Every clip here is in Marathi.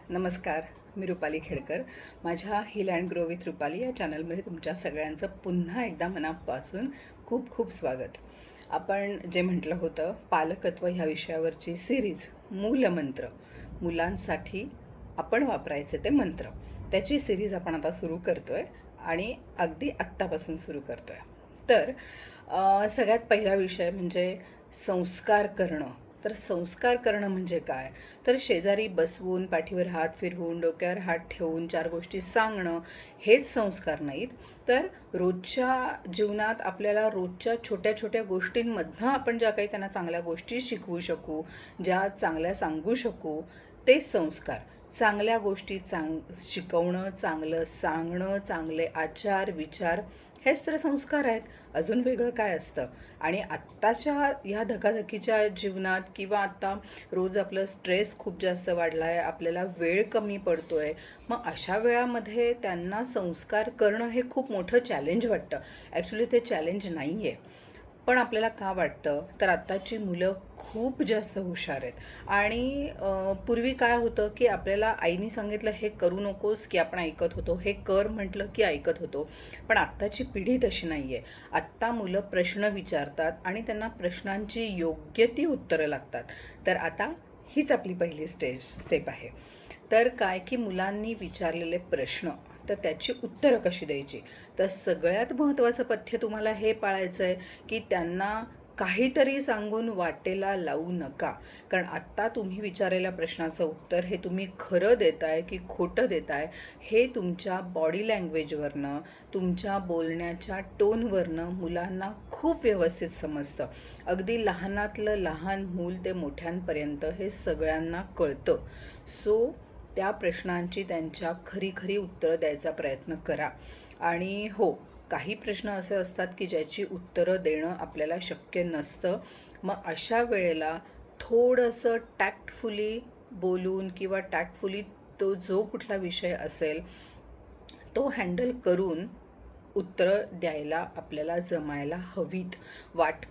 नमस्कार, मी रुपाली खेडकर. माझ्या hill and grow with Rupali या चॅनलमध्ये तुमच्या सगळ्यांचं पुन्हा एकदा मनापासून खूप खूप स्वागत. आपण जे म्हटलं होतं पालकत्व ह्या विषयावरची सिरीज मूलमंत्र, मुलांसाठी आपण वापरायचे ते मंत्र, त्याची सिरीज आपण आता सुरू करतो आहे आणि अगदी आत्तापासून सुरू करतो आहे. तर सगळ्यात पहिला विषय म्हणजे संस्कार करणं. तर संस्कार करणं म्हणजे काय? तर शेजारी बसवून, पाठीवर हात फिरवून, डोक्यावर हात ठेवून 4 गोष्टी सांगणं हेच संस्कार नाहीत. तर रोजच्या जीवनात आपल्याला रोजच्या छोट्या छोट्या गोष्टींमधनं आपण ज्या काही त्यांना चांगल्या गोष्टी शिकवू शकू, ज्या चांगल्या सांगू शकू, ते संस्कार. चांगल्या गोष्टी शिकवणं, चांगलं सांगणं, चांगले आचार विचार हेच तर संस्कार आहेत. अजून वेगळं काय असतं? आणि आत्ताच्या ह्या धकाधकीच्या जीवनात किंवा आत्ता रोज आपलं स्ट्रेस खूप जास्त वाढला आहे, आपल्याला वेळ कमी पडतो आहे. मग अशा वेळामध्ये त्यांना संस्कार करणं हे खूप मोठं चॅलेंज वाटतं. ॲक्च्युली ते चॅलेंज नाही आहे. पण आपल्याला का वाटतं? तर आत्ताची मुलं खूप जास्त हुशार आहेत आणि पूर्वी काय होतं की आपल्याला आईने सांगितलं हे करू नकोस की आपण ऐकत होतो, हे कर म्हटलं की ऐकत होतो. पण आत्ताची पिढी तशी नाही आहे. आत्ता मुलं प्रश्न विचारतात आणि त्यांना प्रश्नांची योग्य ती उत्तरं लागतात. तर आता हीच आपली पहिली स्टेप आहे. तर काय की मुलांनी विचारलेले प्रश्न, तर त्याची उत्तरं कशी द्यायची? तर सगळ्यात महत्त्वाचं पथ्य तुम्हाला हे पाळायचं आहे की त्यांना काहीतरी सांगून वाटेला लावू नका. कारण आत्ता तुम्ही विचारलेल्या प्रश्नाचं उत्तर हे तुम्ही खरं देताय की खोटं देताय हे तुमच्या बॉडी लँग्वेजवरनं, तुमच्या बोलण्याच्या टोनवरनं मुलांना खूप व्यवस्थित समजतं. अगदी लहानातलं लहान मूल ते मोठ्यांपर्यंत हे सगळ्यांना कळतं. सो त्या प्रश्नांची त्यांच्या खरी खरी उत्तरं द्यायचा प्रयत्न करा. आणि हो, काही प्रश्न असे असतात की ज्याची उत्तरं देणं आपल्याला शक्य नसतं. मग अशा वेळेला थोडंसं टॅक्टफुली बोलून किंवा टॅक्टफुली तो जो कुठला विषय असेल तो हँडल करून उत्तरं द्यायला आपल्याला जमायला हवीत.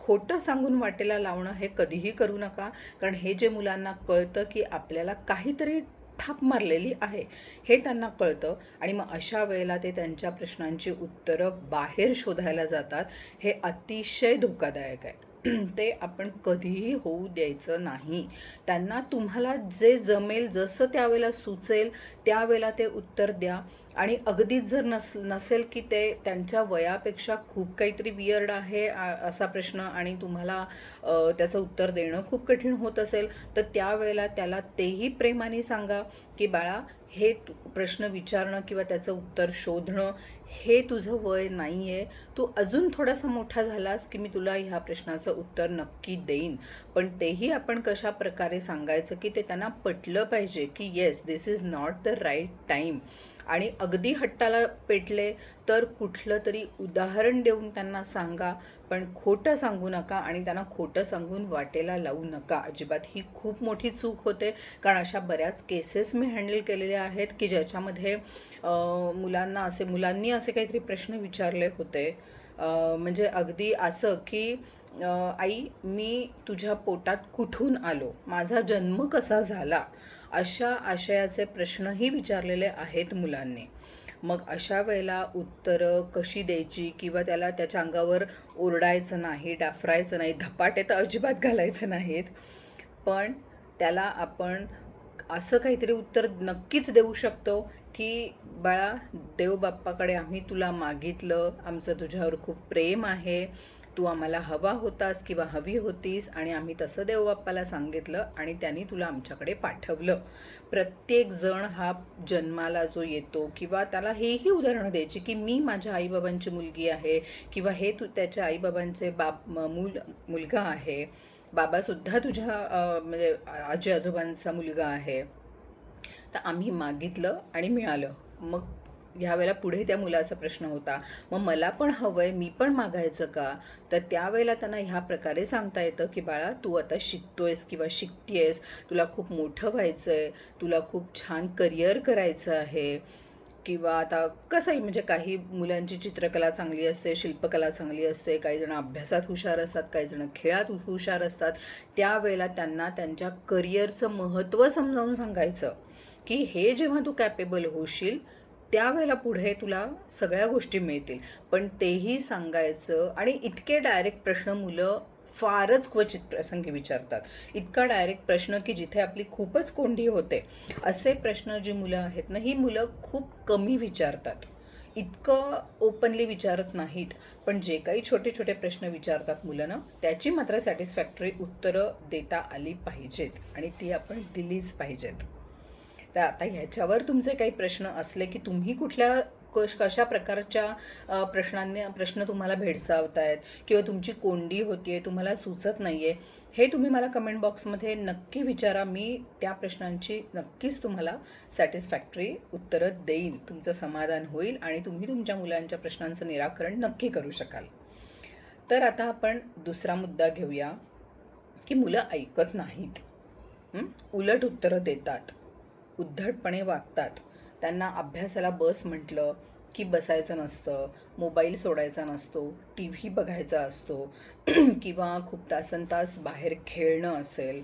खोटं सांगून वाटेला लावणं हे कधीही करू नका. कारण हे जे मुलांना कळतं की आपल्याला काहीतरी थाप मारलेली आहे हे त्यांना कळतं आणि मग अशा वेळेला ते त्यांच्या प्रश्नांची उत्तरं बाहेर शोधायला जातात. हे अतिशय धोकादायक आहे. ते आपण कधीही होऊ द्यायचं नाही. त्यांना तुम्हाला जे जमेल, जसं त्यावेळेला सुचेल त्यावेळेला ते उत्तर द्या. आणि अगदीच जर नसेल की ते त्यांच्या वयापेक्षा खूप काहीतरी वियर्ड आहे असा प्रश्न आणि तुम्हाला त्याचं उत्तर देणं खूप कठीण होत असेल, तर त्यावेळेला त्याला तेही प्रेमाने सांगा की बाळा, हे प्रश्न विचारणं किंवा त्याचं उत्तर शोधणं हे तुझं वय नाही आहे. तू अजून थोडासा मोठा झालास की मी तुला ह्या प्रश्नाचं उत्तर नक्की देईन. पण तेही आपण कशा प्रकारे सांगायचं की ते त्यांना पटलं पाहिजे की yes, this is not the right time. आणि अगदी हट्टाला पेटले तर कुठलं तरी उदाहरण देऊन त्यांना सांगा. पण खोटं सांगू नका आणि त्यांना खोटं सांगून वाटेला लावू नका अजिबात. ही खूप मोठी चूक होते. कारण अशा बऱ्याच केसेस मी हँडल केलेल्या आहेत की ज्याच्यामध्ये मुलांनी असे काहीतरी प्रश्न विचारले होते. म्हणजे अगदी असं की आई, मी तुझ्या पोटात कुठून आलो, माझा जन्म कसा झाला, अशा आशयाचे प्रश्नही विचारलेले आहेत मुलांनी. मग अशा वेळेला उत्तरं कशी द्यायची किंवा त्याला त्याच्या अंगावर ओरडायचं नाही, डाफरायचं नाही, धपाटे तर अजिबात घालायचे नाहीत. पण त्याला आपण असं काहीतरी उत्तर नक्कीच देऊ शकतो की बाळा, देवबाप्पाकडे आम्ही तुला मागितलं, आमचं तुझ्यावर खूप प्रेम आहे, तू आम्हाला हवा होतास किंवा हवी होतीस आणि आम्ही तसं देवबाप्पाला सांगितलं आणि त्यांनी तुला आमच्याकडे पाठवलं. प्रत्येक जण हा जन्माला जो येतो किंवा त्याला हेही उदाहरणं द्यायची की मी माझ्या आईबाबांची मुलगी आहे किंवा हे तू त्याच्या आईबाबांचे मुलगा आहे, बाबासुद्धा तुझ्या म्हणजे आजी आजोबांचा मुलगा आहे. तर आम्ही मागितलं आणि मिळालं. मग ह्यावेळेला पुढे त्या मुलाचा प्रश्न होता, मग मला पण हवंय, मी पण मागायचं का? तर त्यावेळेला त्यांना ह्या प्रकारे सांगता येतं की बाळा, तू आता शिकतोयस किंवा शिकतेयस, तुला खूप मोठं व्हायचं आहे, तुला खूप छान करिअर करायचं आहे. किंवा आता कसंही म्हणजे काही मुलांची चित्रकला चांगली असते, शिल्पकला चांगली असते, काही जण अभ्यासात हुशार असतात, काही जण खेळात हुशार असतात. त्यावेळेला त्यांना त्यांच्या करिअरचं महत्त्व समजावून सांगायचं की हे जेव्हा तू कॅपेबल होशील त्यावेळेला पुढे तुला सगळ्या गोष्टी मिळतील. पण तेही सांगायचं. आणि इतके डायरेक्ट प्रश्न मुलं फारच क्वचित प्रसंगी विचारतात. इतका डायरेक्ट प्रश्न की जिथे आपली खूपच कोंडी होते, असे प्रश्न जी मुलं आहेत ना, ही मुलं खूप कमी विचारतात. इतकं ओपनली विचारत नाहीत. पण जे काही छोटे छोटे प्रश्न विचारतात मुलं ना, त्याची मात्र सॅटिस्फॅक्टरी उत्तरं देता आली पाहिजेत आणि ती आपण दिलीच पाहिजेत. तर आता ह्याच्यावर तुमचे काही प्रश्न असले की तुम्ही कुठल्या कशा प्रकारच्या प्रश्न तुम्हाला भेडसावत आहेत किंवा तुमची कोंडी होतीये, तुम्हाला सुचत नाही आहे, हे तुम्ही मला कमेंट बॉक्समध्ये नक्की विचारा. मी त्या प्रश्नांची नक्कीच तुम्हाला सॅटिस्फॅक्टरी उत्तरं देईन. तुमचं समाधान होईल आणि तुम्ही तुमच्या मुलांच्या प्रश्नांचं निराकरण नक्की करू शकाल. तर आता आपण दुसरा मुद्दा घेऊया की मुलं ऐकत नाहीत, उलट उत्तरं देतात, उद्धटपणे वागतात. त्यांना अभ्यासाला बस म्हटलं की बसायचं नसतं, मोबाईल सोडायचा नसतो, टी व्ही बघायचा असतो किंवा खूप तासनतास बाहेर खेळणं असेल.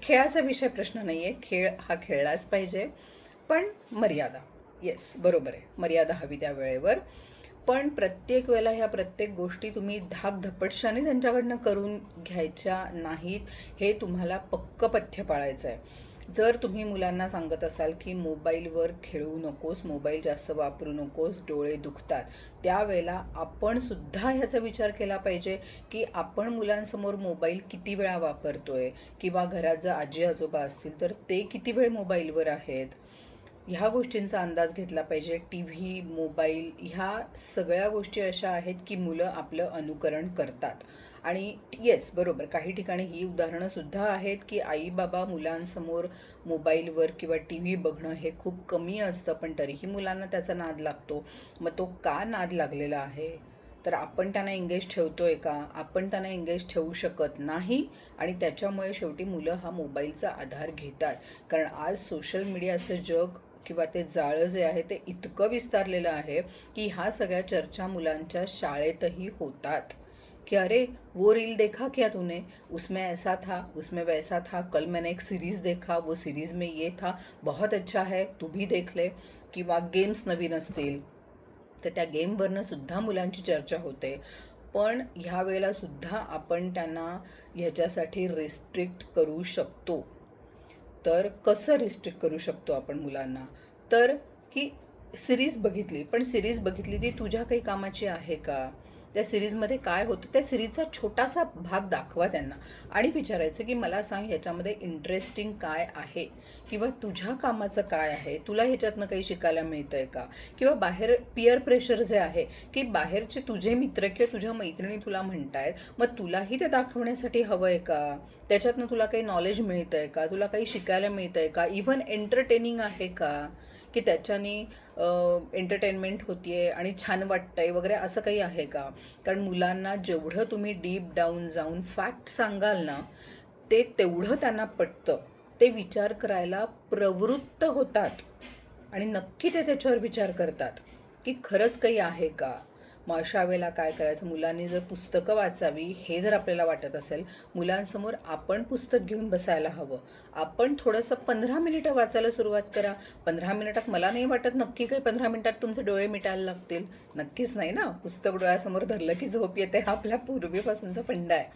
खेळाचा विषय प्रश्न नाही आहे, खेळ हा खेळलाच पाहिजे, पण मर्यादा. येस, बरोबर आहे, मर्यादा हवी त्या वेळेवर. पण प्रत्येक वेळेला ह्या प्रत्येक गोष्टी तुम्ही धाकधपटशाने त्यांच्याकडनं करून घ्यायच्या नाहीत. हे तुम्हाला पक्क पथ्य पाळायचं आहे. जर तुम्ही मुलांना सांगत असाल की मोबाईलवर खेळू नकोस, मोबाईल जास्त वापरू नकोस, डोळे दुखतात, त्यावेळेला आपण सुद्धा ह्याचा विचार केला पाहिजे की आपण मुलांसमोर मोबाईल किती वेळा वापरतोय किंवा घरात जर आजी आजोबा असतील तर ते किती वेळ मोबाईलवर आहेत. ह्या गोष्टींचा अंदाज घेतला पाहिजे. टी व्ही, मोबाईल ह्या सगळ्या गोष्टी अशा आहेत की मुलं आपलं अनुकरण करतात. आणि येस, बरोबर, काही ठिकाणी ही उदाहरणंसुद्धा आहेत की आई बाबा मुलांसमोर मोबाईलवर किंवा टी व्ही बघणं हे खूप कमी असतं, पण तरीही मुलांना त्याचा नाद लागतो. मग तो का नाद लागलेला आहे? तर आपण त्यांना एंगेज ठेवतोय का? आपण त्यांना एंगेज ठेवू शकत नाही आणि त्याच्यामुळे शेवटी मुलं हा मोबाईलचा आधार घेतात. कारण आज सोशल मीडियाचं जग किंवा ते जाळं जे आहे ते इतकं विस्तारलेलं आहे की ह्या सगळ्या चर्चा मुलांच्या शाळेतही होतात कि अरे वो रील देखा क्या तूने, उसमें ऐसा था, उसमें वैसा था, कल मैंने एक सीरीज़ देखा, वो सीरीज़ में ये था, बहुत अच्छा है, तू भी देख ले. किंवा गेम्स नवीन असतील तर त्या गेमवरनं सुद्धा मुलांची चर्चा होते. पण ह्या वेळेला सुद्धा आपण त्यांना ह्याच्यासाठी रिस्ट्रिक्ट करू शकतो. तर कसं रिस्ट्रिक्ट करू शकतो आपण मुलांना? तर की सिरीज बघितली, पण सिरीज बघितली ती तुझ्या काही कामाची आहे का? त्या सिरीजमध्ये काय होतं, त्या सिरीजचा छोटासा भाग दाखवा त्यांना आणि विचारायचं की मला सांग ह्याच्यामध्ये इंटरेस्टिंग काय आहे किंवा तुझ्या कामाचं काय आहे, तुला ह्याच्यातनं काही शिकायला मिळतं आहे का? किंवा बाहेर पिअर प्रेशर जे आहे की बाहेरचे तुझे मित्र किंवा तुझ्या मैत्रिणी तुला म्हणतायत, मग तुलाही ते दाखवण्यासाठी हवं आहे का? त्याच्यातनं तुला काही नॉलेज मिळतं आहे का? तुला काही शिकायला मिळतं आहे का? इव्हन एंटरटेनिंग आहे का? की त्याच्याने एंटरटेनमेंट होती आहे आणि छान वाटतं आहे वगैरे, असं काही आहे का? कारण मुलांना जेवढं तुम्ही डीप डाऊन जाऊन फॅक्ट सांगाल ना, ते तेवढं त्यांना पटतं. ते विचार करायला प्रवृत्त होतात आणि नक्की ते त्याच्यावर विचार करतात की खरंच काही आहे का? मग अशा वेळेला काय करायचं? मुलांनी जर पुस्तकं वाचावी हे जर आपल्याला वाटत असेल, मुलांसमोर आपण पुस्तक घेऊन बसायला हवं. आपण थोडंसं 15 मिनिटं वाचायला सुरुवात करा. 15 मिनिटात मला नाही वाटत नक्की काही 15 मिनिटात तुमचे डोळे मिटायला लागतील. नक्कीच नाही ना. पुस्तक डोळ्यासमोर धरलं की झोप येते, हा आपल्या पूर्वीपासूनचा फंडा आहे.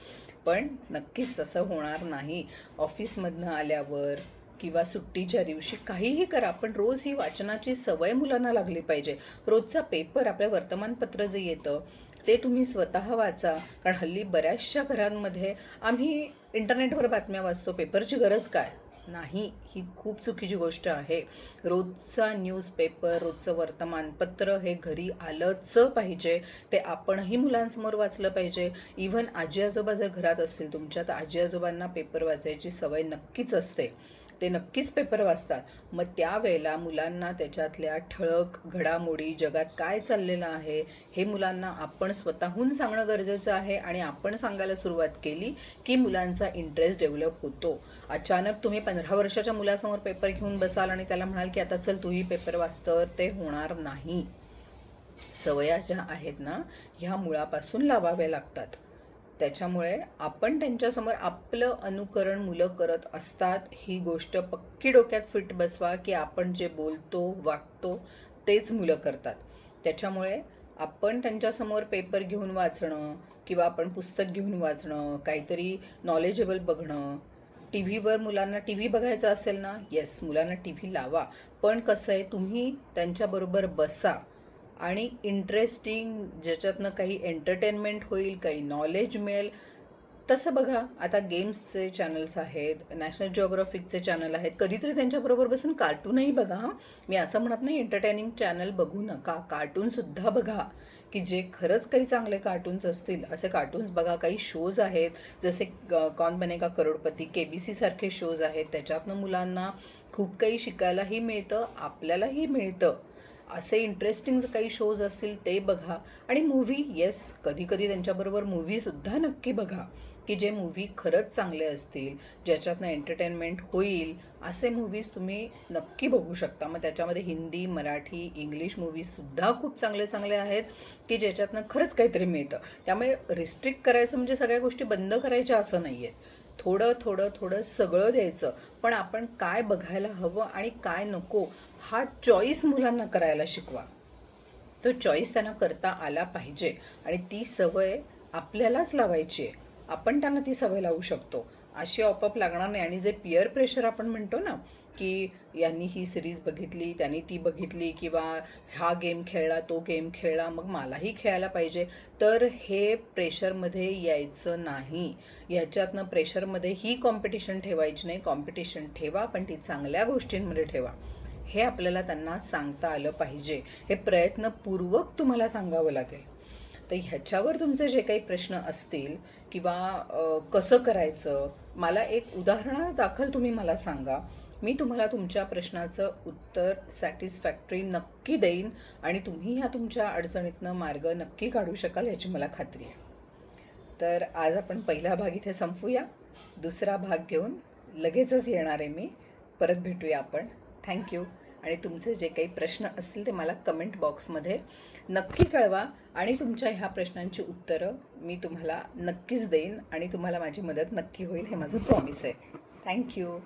पण नक्कीच तसं होणार नाही. ऑफिसमधनं आल्यावर किंवा सुट्टीच्या दिवशी काहीही करा, पण रोज ही वाचनाची सवय मुलांना लागली पाहिजे. रोजचा पेपर, आपलं वर्तमानपत्र जे येतं ते तुम्ही स्वतः वाचा. कारण हल्ली बऱ्याचशा घरांमध्ये आम्ही इंटरनेटवर बातम्या वाचतो, पेपरची गरज काय? नाही, ही खूप चुकीची गोष्ट आहे. रोजचा न्यूजपेपर, रोजचं वर्तमानपत्र हे घरी आलंच पाहिजे. ते आपणही मुलांसमोर वाचलं पाहिजे. इव्हन आजी आजोबा जर घरात असतील तुमच्या, तर आजी आजोबांना पेपर वाचायची सवय नक्कीच असते. ते नक्कीच पेपर वाचतात. मग त्यावेळेला मुलांना त्याच्यातल्या ठळक घडामोडी, जगात काय चाललेलं आहे हे मुलांना आपण स्वतःहून सांगणं गरजेचं आहे. आणि आपण सांगायला सुरुवात केली की मुलांचा इंटरेस्ट डेव्हलप होतो. अचानक तुम्ही 15 वर्षाच्या मुलासमोर पेपर घेऊन बसाल आणि त्याला म्हणाल की आता चल तूही पेपर वाच, तर ते होणार नाही. सवया ज्या आहेत ना, ह्या मुळापासून लावाव्या लागतात. त्याच्यामुळे आपण त्यांच्यासमोर आपलं अनुकरण मुलं करत असतात ही गोष्ट पक्की डोक्यात फिट बसवा की आपण जे बोलतो वागतो तेच मुलं करतात. त्याच्यामुळे आपण त्यांच्यासमोर पेपर घेऊन वाचणं किंवा आपण पुस्तक घेऊन वाचणं, काहीतरी नॉलेजेबल बघणं, टी व्हीवर मुलांना टी व्ही बघायचा असेल ना, येस मुलांना टी व्ही लावा. पण कसं आहे, तुम्ही त्यांच्याबरोबर बसा आणि इंटरेस्टिंग ज्याच्यातनं काही एंटरटेनमेंट होईल, काही नॉलेज मिळेल तसं बघा. आता गेम्सचे चॅनल्स आहेत, नॅशनल जिओग्राफिकचे चॅनल आहेत, कधीतरी त्यांच्याबरोबर बसून कार्टूनही बघा. हां, मी असं म्हणत नाही एंटरटेनिंग चॅनल बघू नका, कार्टूनसुद्धा बघा की जे खरंच काही चांगले कार्टून्स असतील असे कार्टून्स बघा. काही शोज आहेत जसे कौन बनेगा करोडपती, KBC सारखे शोज आहेत, त्याच्यातनं मुलांना खूप काही शिकायलाही मिळतं, आपल्यालाही मिळतं. असे इंटरेस्टिंग काही शोज असतील ते बघा. आणि मूव्ही, येस कधी कधी त्यांच्याबरोबर मूव्हीसुद्धा नक्की बघा की जे मूव्ही खरंच चांगले असतील, ज्याच्यातनं एंटरटेनमेंट होईल असे मूव्हीज तुम्ही नक्की बघू शकता. मग त्याच्यामध्ये हिंदी, मराठी, इंग्लिश मूव्हीजसुद्धा खूप चांगले चांगले आहेत की ज्याच्यातनं खरंच काहीतरी मिळतं. त्यामुळे रिस्ट्रिक्ट करायचं म्हणजे सगळ्या गोष्टी बंद करायच्या असं नाही आहे. थोडं थोडं थोडं सगळं द्यायचं, पण आपण काय बघायला हवं आणि काय नको हा चॉईस मुलांना करायला शिकवा. तो चॉईस त्यांना करता आला पाहिजे आणि ती सवय आपल्यालाच लावायची आहे. आपण त्यांना ती सवय लावू शकतो, अशी आपोआप लागणार नाही. आणि जे पिअर प्रेशर आपण म्हणतो ना की यांनी ही सिरीज बघितली, त्यांनी ती बघितली, किंवा हा गेम खेळला, तो गेम खेळला, मग मलाही खेळायला पाहिजे, तर हे प्रेशरमध्ये यायचं नाही. ह्याच्यातनं प्रेशरमध्ये ही कॉम्पिटिशन ठेवायची नाही. कॉम्पिटिशन ठेवा, पण ती चांगल्या गोष्टींमध्ये ठेवा. हे आपल्याला त्यांना सांगता आलं पाहिजे. हे प्रयत्नपूर्वक तुम्हाला सांगावं लागेल. तर ह्याच्यावर तुमचे जे काही प्रश्न असतील किंवा कसं करायचं, मला एक उदाहरणादाखल तुम्ही मला सांगा. मी तुम्हाला तुमच्या प्रश्नाचं उत्तर सॅटिस्फॅक्टरी नक्की देईन आणि तुम्ही ह्या तुमच्या अडचणीतनं मार्ग नक्की काढू शकाल याची मला खात्री आहे. तर आज आपण पहिला भाग इथे संपवूया. दुसरा भाग घेऊन लगेचच येणार आहे मी. परत भेटूया आपण. थँक्यू. आणि तुमचे जे काही प्रश्न असतील ते मला कमेंट बॉक्समध्ये नक्की कळवा आणि तुमच्या ह्या प्रश्नांची उत्तरं मी तुम्हाला नक्कीच देईन आणि तुम्हाला माझी मदत नक्की होईल, हे माझं प्रॉमिस आहे. थँक्यू.